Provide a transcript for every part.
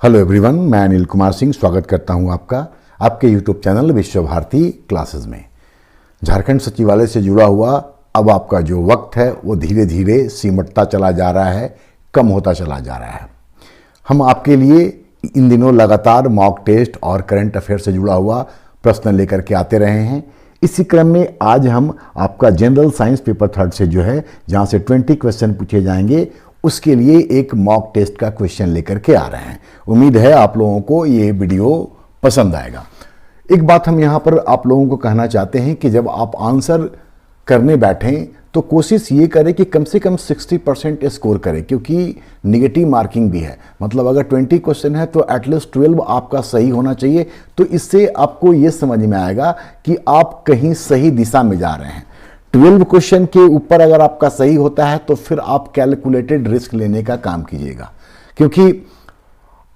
Hello everyone, मैं अनिल कुमार सिंह स्वागत करता हूं आपका आपके यूट्यूब चैनल विश्व भारती क्लासेस में। झारखंड सचिवालय से जुड़ा हुआ अब आपका जो वक्त है वो धीरे धीरे सिमटता चला जा रहा है, कम होता चला जा रहा है। हम आपके लिए इन दिनों लगातार मॉक टेस्ट और करंट अफेयर से जुड़ा हुआ प्रश्न लेकर के आते रहे हैं। इसी क्रम में आज हम आपका जनरल साइंस पेपर 3 से जो है, जहाँ से 20 क्वेश्चन पूछे जाएंगे, उसके लिए एक मॉक टेस्ट का क्वेश्चन लेकर के आ रहे हैं। उम्मीद है आप लोगों को ये वीडियो पसंद आएगा। एक बात हम यहाँ पर आप लोगों को कहना चाहते हैं कि जब आप आंसर करने बैठें तो कोशिश ये करें कि कम से कम 60% स्कोर करें, क्योंकि निगेटिव मार्किंग भी है। मतलब अगर 20 क्वेश्चन है तो एटलीस्ट 12 आपका सही होना चाहिए। तो इससे आपको ये समझ में आएगा कि आप कहीं सही दिशा में जा रहे हैं। 12 क्वेश्चन के ऊपर अगर आपका सही होता है तो फिर आप कैलकुलेटेड रिस्क लेने का काम कीजिएगा, क्योंकि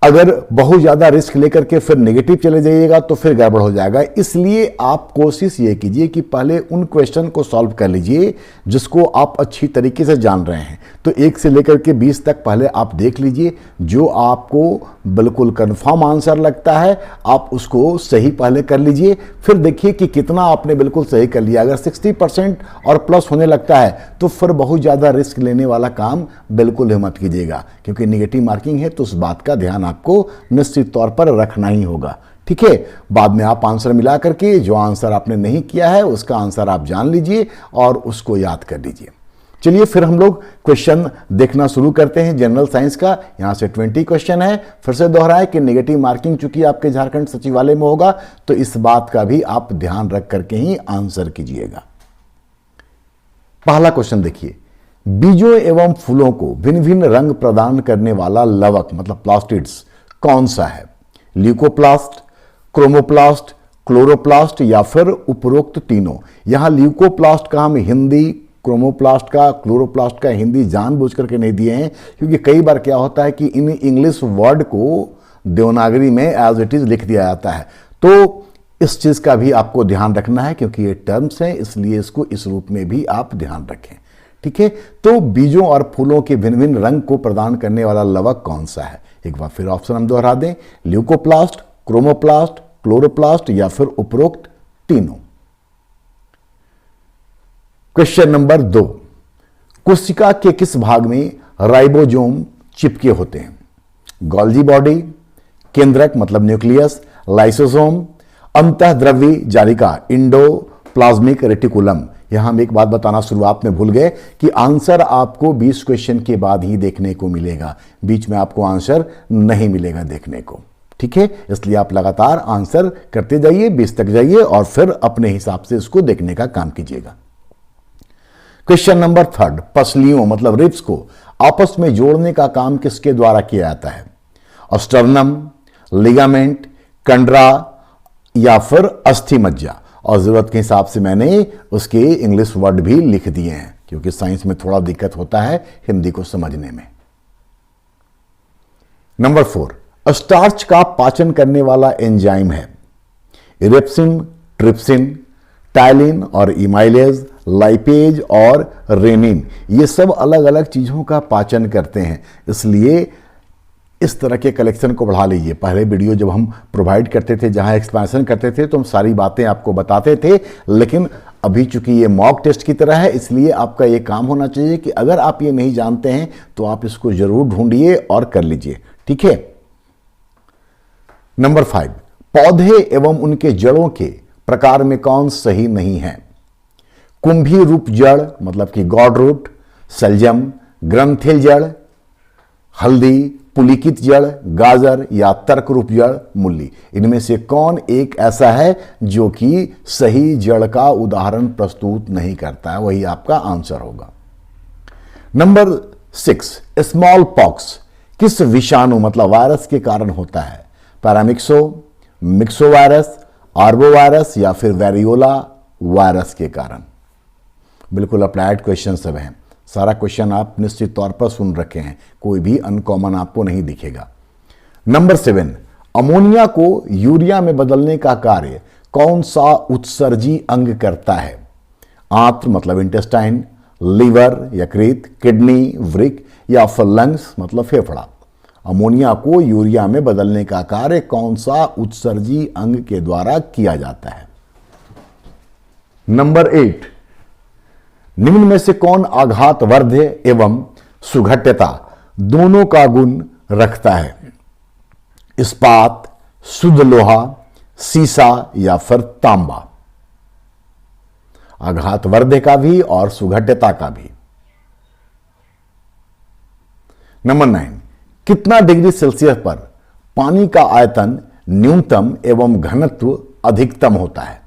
अगर बहुत ज़्यादा रिस्क लेकर के फिर नेगेटिव चले जाइएगा तो फिर गड़बड़ हो जाएगा। इसलिए आप कोशिश ये कीजिए कि पहले उन क्वेश्चन को सॉल्व कर लीजिए जिसको आप अच्छी तरीके से जान रहे हैं। तो 1 से लेकर के 20 तक पहले आप देख लीजिए, जो आपको बिल्कुल कंफर्म आंसर लगता है आप उसको सही पहले कर लीजिए। फिर देखिए कि कितना आपने बिल्कुल सही कर लिया। अगर 60% और प्लस होने लगता है तो फिर बहुत ज़्यादा रिस्क लेने वाला काम बिल्कुल मत कीजिएगा, क्योंकि निगेटिव मार्किंग है तो उस बात का ध्यान आपको निश्चित तौर पर रखना ही होगा। ठीक है, बाद में आप आंसर मिला करके जो आंसर आपने नहीं किया है उसका आंसर आप जान लीजिए और उसको याद कर लीजिए। चलिए फिर हम लोग क्वेश्चन देखना शुरू करते हैं जनरल साइंस का। यहां से 20 क्वेश्चन है। फिर से दोहराए कि नेगेटिव मार्किंग चूंकि आपके झारखंड सचिवालय में होगा तो इस बात का भी आप ध्यान रख करके ही आंसर कीजिएगा। पहला क्वेश्चन देखिए, बीजों एवं फूलों को भिन्न भिन्न रंग प्रदान करने वाला लवक मतलब प्लास्टिड्स कौन सा है? ल्यूकोप्लास्ट, क्रोमोप्लास्ट, क्लोरोप्लास्ट या फिर उपरोक्त तीनों। यहां ल्यूकोप्लास्ट का हम हिंदी, क्रोमोप्लास्ट का, क्लोरोप्लास्ट का हिंदी जानबूझ करके नहीं दिए हैं, क्योंकि कई बार क्या होता है कि इन इंग्लिश वर्ड को देवनागरी में एज इट इज लिख दिया जाता है। तो इस चीज का भी आपको ध्यान रखना है, क्योंकि ये टर्म्स हैं, इसलिए इसको इस रूप में भी आप ध्यान रखें। ठीक है, तो बीजों और फूलों के भिन्न भिन्न रंग को प्रदान करने वाला लवक कौन सा है? एक बार फिर ऑप्शन हम दोहरा दें, ल्यूकोप्लास्ट, क्रोमोप्लास्ट, क्लोरोप्लास्ट या फिर उपरोक्त तीनों। क्वेश्चन नंबर 2, कोशिका के किस भाग में राइबोसोम चिपके होते हैं? गोल्गी बॉडी, केंद्रक मतलब न्यूक्लियस, लाइसोसोम, अंतःद्रव्यी जालिका इंडोप्लाज्मिक रेटिकुलम। यहां हम एक बात बताना शुरुआत में भूल गए कि आंसर आपको 20 क्वेश्चन के बाद ही देखने को मिलेगा, बीच में आपको आंसर नहीं मिलेगा देखने को। ठीक है, इसलिए आप लगातार आंसर करते जाइए, 20 तक जाइए और फिर अपने हिसाब से इसको देखने का काम कीजिएगा। क्वेश्चन नंबर 3, पसलियों मतलब रिब्स को आपस में जोड़ने का काम किसके द्वारा किया जाता है? स्टर्नम, लिगामेंट, कंडरा या फिर अस्थि मज्जा। और जरूरत के हिसाब से मैंने उसके इंग्लिश वर्ड भी लिख दिए हैं, क्योंकि साइंस में थोड़ा दिक्कत होता है हिंदी को समझने में। नंबर 4, स्टार्च का पाचन करने वाला एंजाइम है इरेप्सिन, ट्रिप्सिन, टाइलिन और इमाइलेज, लाइपेज और रेनिन। ये सब अलग अलग चीजों का पाचन करते हैं, इसलिए इस तरह के कलेक्शन को बढ़ा लीजिए। पहले वीडियो जब हम प्रोवाइड करते थे, जहां एक्सपेंशन करते थे, तो हम सारी बातें आपको बताते थे, लेकिन अभी चूंकि ये मॉक टेस्ट की तरह है, इसलिए आपका ये काम होना चाहिए कि अगर आप ये नहीं जानते हैं तो आप इसको जरूर ढूंढिए और कर लीजिए। ठीक है। नंबर 5, पौधे एवं उनके जड़ों के प्रकार में कौन सही नहीं है? कुंभी रूप जड़ मतलब कि गॉड रूट, सलजम, ग्रंथिल जड़, हल्दी, पुलिकित जड़, गाजर या तर्क रूप जड़, मूली। इनमें से कौन एक ऐसा है जो कि सही जड़ का उदाहरण प्रस्तुत नहीं करता है? वही आपका आंसर होगा। नंबर 6, स्मॉल पॉक्स किस विषाणु मतलब वायरस के कारण होता है? Paramyxo, myxo virus, arbo virus या फिर वेरियोला वायरस के कारण। बिल्कुल अप्लाइड क्वेश्चन सब हैं। सारा क्वेश्चन आप निश्चित तौर पर सुन रखे हैं, कोई भी अनकॉमन आपको नहीं दिखेगा। नंबर 7, अमोनिया को यूरिया में बदलने का कार्य कौन सा उत्सर्जी अंग करता है? आंत्र मतलब इंटेस्टाइन, लीवर यकृत, किडनी वृक्क या फिर लंग्स मतलब फेफड़ा। अमोनिया को यूरिया में बदलने का कार्य कौन सा उत्सर्जी अंग के द्वारा किया जाता है? नंबर 8, निम्न में से कौन आघातवर्ध्य एवं सुघट्यता दोनों का गुण रखता है? इस्पात, शुद्ध लोहा, सीसा या फिर तांबा? आघातवर्ध्य का भी और सुघट्यता का भी। नंबर 9, कितना डिग्री सेल्सियस पर पानी का आयतन न्यूनतम एवं घनत्व अधिकतम होता है?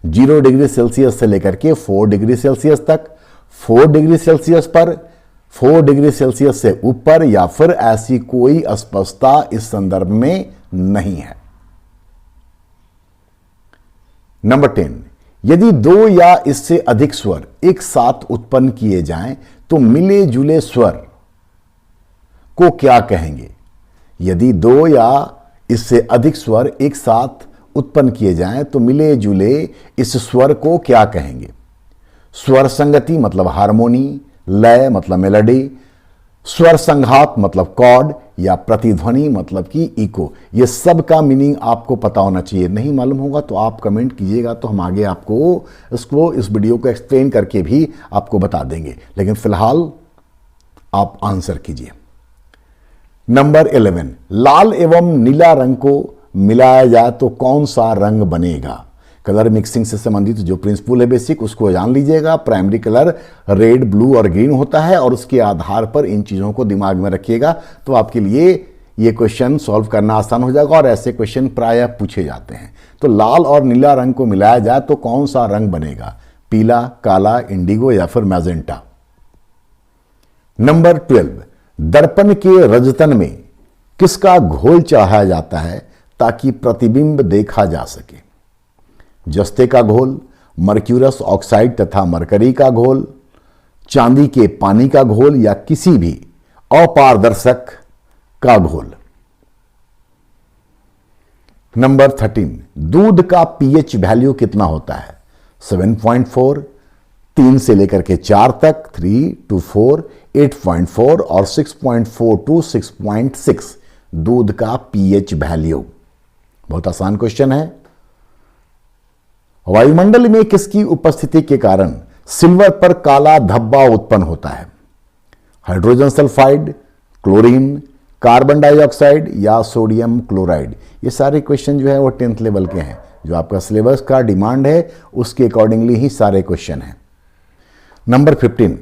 0 डिग्री सेल्सियस से लेकर के 4 डिग्री सेल्सियस तक, 4 डिग्री सेल्सियस पर, 4 डिग्री सेल्सियस से ऊपर, या फिर ऐसी कोई स्पष्टता इस संदर्भ में नहीं है। नंबर 10, यदि 2 या इससे अधिक स्वर एक साथ उत्पन्न किए जाएं तो मिले जुले स्वर को क्या कहेंगे? यदि 2 या इससे अधिक स्वर एक साथ उत्पन्न किए जाएं तो मिले जुले इस स्वर को क्या कहेंगे? स्वर संगति मतलब हार्मोनी, लय मतलब मेलोडी, स्वर संघात मतलब कॉर्ड, या प्रतिध्वनि मतलब कि इको। ये सब का मीनिंग आपको पता होना चाहिए। नहीं मालूम होगा तो आप कमेंट कीजिएगा, तो हम आगे आपको इस वीडियो को एक्सप्लेन करके भी आपको बता देंगे, लेकिन फिलहाल आप आंसर कीजिए। नंबर 11, लाल एवं नीला रंग को मिलाया जाए तो कौन सा रंग बनेगा? कलर मिक्सिंग से संबंधित जो प्रिंसिपल है बेसिक, उसको जान लीजिएगा। प्राइमरी कलर रेड, ब्लू और ग्रीन होता है, और उसके आधार पर इन चीज़ों को दिमाग में रखिएगा तो आपके लिए ये क्वेश्चन सॉल्व करना आसान हो जाएगा, और ऐसे क्वेश्चन प्रायः पूछे जाते हैं। तो लाल और नीला रंग को मिलाया जाए तो कौन सा रंग बनेगा? पीला, काला, इंडिगो या फिर मैजेंटा? नंबर 12, दर्पण के रजतन में किसका घोल चढ़ाया जाता है ताकि प्रतिबिंब देखा जा सके? जस्ते का घोल, मर्क्यूरस ऑक्साइड तथा मरकरी का घोल, चांदी के पानी का घोल, या किसी भी अपारदर्शक का घोल? नंबर 13, दूध का पीएच वैल्यू कितना होता है? 7.4, 3 से लेकर के 4 तक, 3 to 4, 8.4 और 6.4 to 6.6 दूध का पीएच वैल्यू। बहुत आसान क्वेश्चन है। वायुमंडल में किसकी उपस्थिति के कारण सिल्वर पर काला धब्बा उत्पन्न होता है? Hydrogen sulphide, chlorine, carbon dioxide या सोडियम क्लोराइड? ये सारे क्वेश्चन जो है वो 10th लेवल के हैं। जो आपका सिलेबस का डिमांड है उसके अकॉर्डिंगली ही सारे क्वेश्चन हैं। नंबर 15,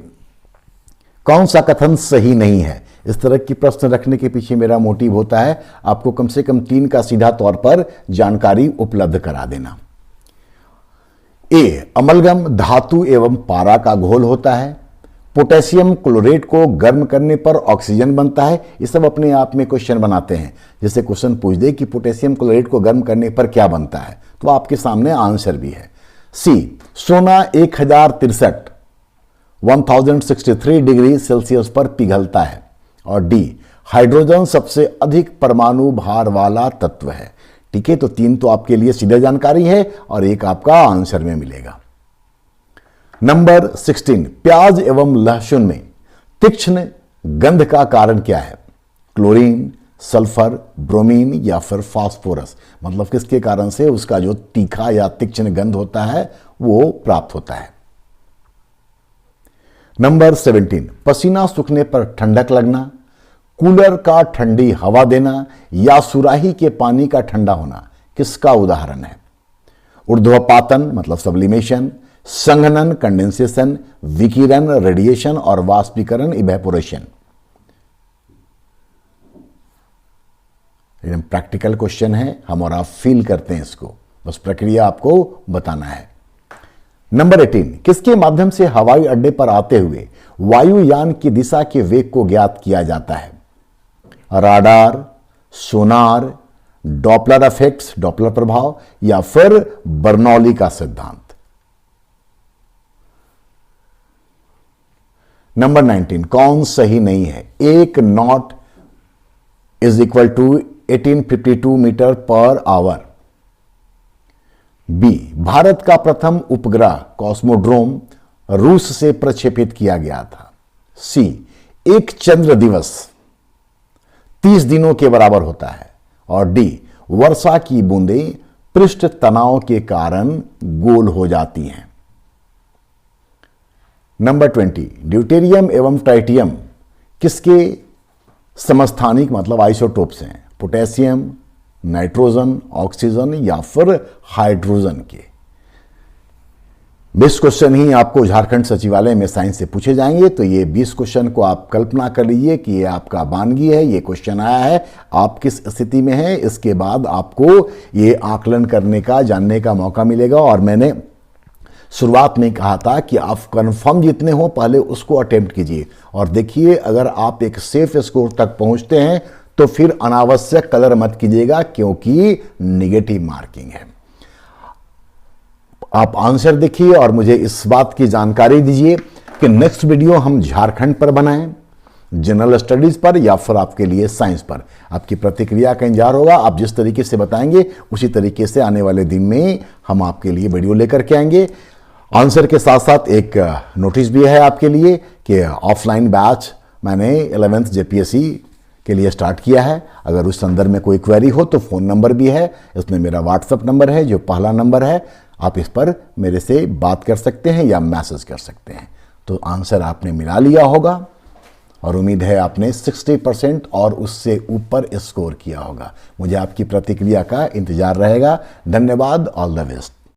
कौन सा कथन सही नहीं है? इस तरह की प्रश्न रखने के पीछे मेरा मोटिव होता है आपको कम से कम 3 का सीधा तौर पर जानकारी उपलब्ध करा देना। ए, अमलगम धातु एवं पारा का घोल होता है। पोटेशियम क्लोरेट को गर्म करने पर ऑक्सीजन बनता है। ये सब अपने आप में क्वेश्चन बनाते हैं। जैसे क्वेश्चन पूछ दे कि पोटेशियम क्लोरेट को गर्म करने पर क्या बनता है, तो आपके सामने आंसर भी है। सी, सोना 1063 डिग्री सेल्सियस पर पिघलता है। और डी, हाइड्रोजन सबसे अधिक परमाणु भार वाला तत्व है। ठीक है, तो 3 तो आपके लिए सीधा जानकारी है और 1 आपका आंसर में मिलेगा। नंबर 16, प्याज एवं लहसुन में तीक्ष्ण गंध का कारण क्या है? क्लोरीन, सल्फर, ब्रोमीन या फिर फास्फोरस? मतलब किसके कारण से उसका जो तीखा या तीक्ष्ण गंध होता है वो प्राप्त होता है। नंबर 17, पसीना सूखने पर ठंडक लगना, कूलर का ठंडी हवा देना या सुराही के पानी का ठंडा होना किसका उदाहरण है? ऊर्ध्वपातन मतलब सब्लिमेशन, संघनन कंडेंसेशन, विकिरण रेडिएशन और वाष्पीकरण इवेपोरेशन। एकदम प्रैक्टिकल क्वेश्चन है, हम और आप फील करते हैं इसको, बस प्रक्रिया आपको बताना है। नंबर 18, किसके माध्यम से हवाई अड्डे पर आते हुए वायुयान की दिशा के वेग को ज्ञात किया जाता है? राडार, सोनार, डॉपलर इफेक्ट्स डॉपलर प्रभाव या फिर बर्नौली का सिद्धांत? नंबर 19, कौन सही नहीं है? 1 knot is equal to 1852 metre पर आवर। बी, भारत का प्रथम उपग्रह कॉस्मोड्रोम रूस से प्रक्षेपित किया गया था। सी, एक चंद्र दिवस 30 दिनों के बराबर होता है। और डी, वर्षा की बूंदें पृष्ठ तनाव के कारण गोल हो जाती हैं। नंबर 20, ड्यूटेरियम एवं ट्राइटियम किसके समस्थानिक मतलब आइसोटोप्स हैं? पोटेशियम, नाइट्रोजन, ऑक्सीजन या फिर हाइड्रोजन के। 20 क्वेश्चन ही आपको झारखंड सचिवालय में साइंस से पूछे जाएंगे। तो ये 20 क्वेश्चन को आप कल्पना कर लीजिए कि ये आपका वानगी है, ये क्वेश्चन आया है, आप किस स्थिति में हैं, इसके बाद आपको ये आकलन करने का, जानने का मौका मिलेगा। और मैंने शुरुआत में कहा था कि आप कंफर्म जितने हो पहले उसको अटेम्प्ट कीजिए और देखिए अगर आप एक सेफ स्कोर तक पहुंचते हैं तो फिर अनावश्यक कलर मत कीजिएगा, क्योंकि नेगेटिव मार्किंग है। आप आंसर देखिए और मुझे इस बात की जानकारी दीजिए कि नेक्स्ट वीडियो हम झारखंड पर बनाएं, जनरल स्टडीज पर या फिर आपके लिए साइंस पर। आपकी प्रतिक्रिया का इंतजार होगा। आप जिस तरीके से बताएंगे उसी तरीके से आने वाले दिन में हम आपके लिए वीडियो लेकर के आएंगे। आंसर के साथ साथ एक नोटिस भी है आपके लिए कि ऑफलाइन बैच मैंने 11th JPSC के लिए स्टार्ट किया है। अगर उस संदर्भ में कोई क्वेरी हो तो फ़ोन नंबर भी है, इसमें मेरा व्हाट्सएप नंबर है जो पहला नंबर है, आप इस पर मेरे से बात कर सकते हैं या मैसेज कर सकते हैं। तो आंसर आपने मिला लिया होगा और उम्मीद है आपने 60% और उससे ऊपर स्कोर किया होगा। मुझे आपकी प्रतिक्रिया का इंतजार रहेगा। धन्यवाद। All the best.